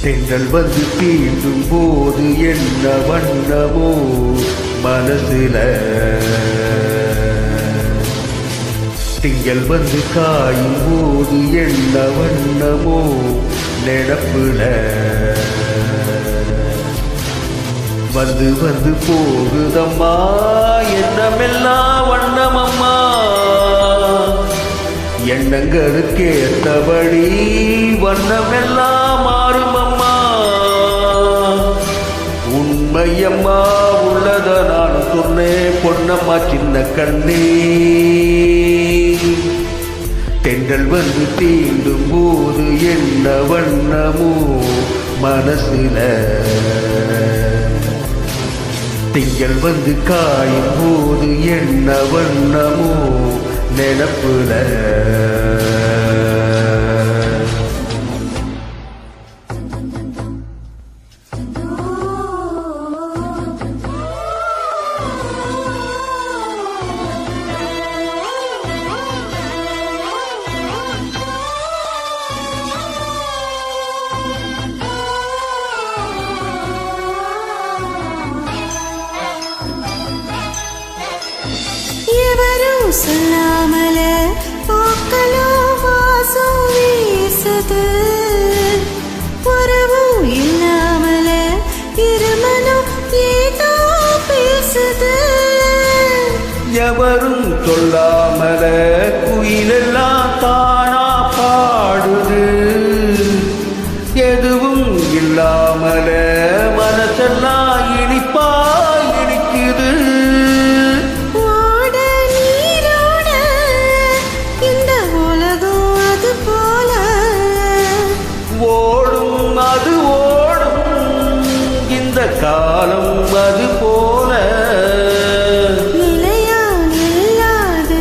தென்றல் வந்து தீண்டும் போது என்ன வண்ணமோ மனசுல, திங்கள் வந்து காயும் போது என்ன வண்ணமோ நினப்புல, வந்து வந்து போகுதம்மா எண்ணமெல்லாம் வண்ணமம்மா, எண்ணங்களுக்கேற்றபடி வண்ணமெல்லாம் மாறுமம்மா. உண்மையம்மா உள்ளத நான் சொன்னேன் பொன்னம்மா சின்ன கண்ணே. தென்றல் வந்து தீண்டும் போது என்ன வண்ணமோ மனசுல, திங்கள் வந்து காயும் போது என்ன வண்ணமோ நினப்புல. சொல்லாமல பூக்களோ வாசம் வீசுது, உறவும் இல்லாமல இருமனும் ஏதோ பேசுது. எவரும் சொல்லாமல குயிலெல்லாம் தானா பாடுது, எதுவும் இல்லாமல மனசெல்லாம் இனிப்பா இனிக்குது. ஓடும் அது ஓடும் இந்த காலம் அது போல, நிலையா இல்லாது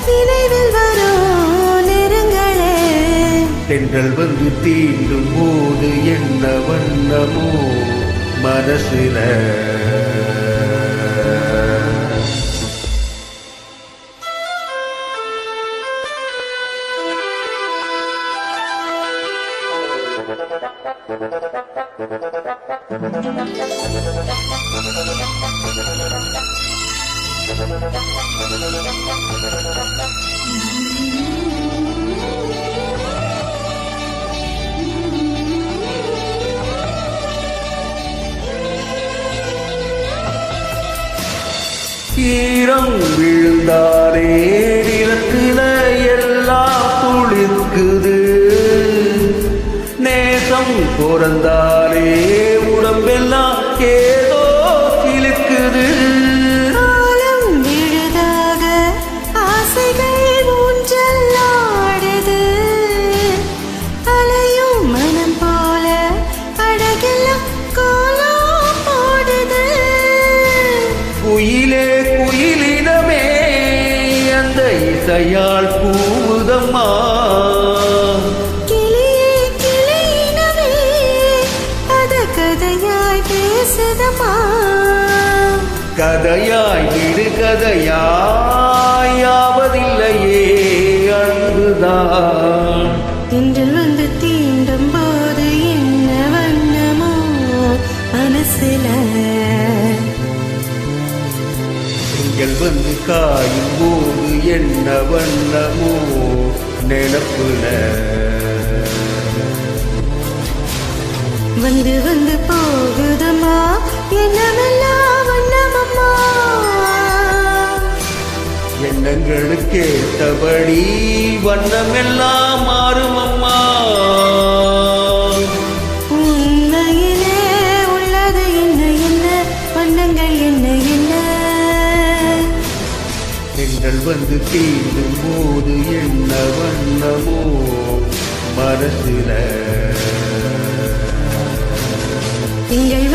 நினைவில் வரும் நெருங்களே. தென்றல் வந்து தீண்டும் போது என்ன வண்ணமோ மனசுல, ஈரம் விழுந்தாரே நிலத்தில எல்லாம் துளிர்க்குது, நேசம் பிறந்தாரே உடம்பெல்லாம் ஏதோ சிலுக்குது. காலம் விழுதாக ஆசைகள் ஊஞ்சல் ஆடுது, அலையும் மனம் போல அழகெல்லாம் கோலம் போடுது. குயிலே குயிலினமே அந்த இசையால் பூவுதம்மா, கிளியே கிளியினமே அத கதையாய் பேசுதம்மா. கதையாய் விடு கதையாய் யாவதில்லையே அன்புதான். தென்றல் வந்து தீண்டும் போது என்ன வண்ணமோ மனசுல, திங்கள் வந்து காயும் போது என்ன வண்ணமோ நினப்புல, வந்து வந்து போகுதம்மா என்னமெல்லாம் வண்ணமம்மா, எண்ணங்களுக்கேற்றபடி வண்ணமெல்லாம் மாறுமம்மா. உண்மையிலே உள்ளது என்ன என்ன வண்ணங்கள் என்ன என்ன. தென்றல் வந்து தீண்டும் போது என்ன வண்ணமோ மனசுல. திங்கள்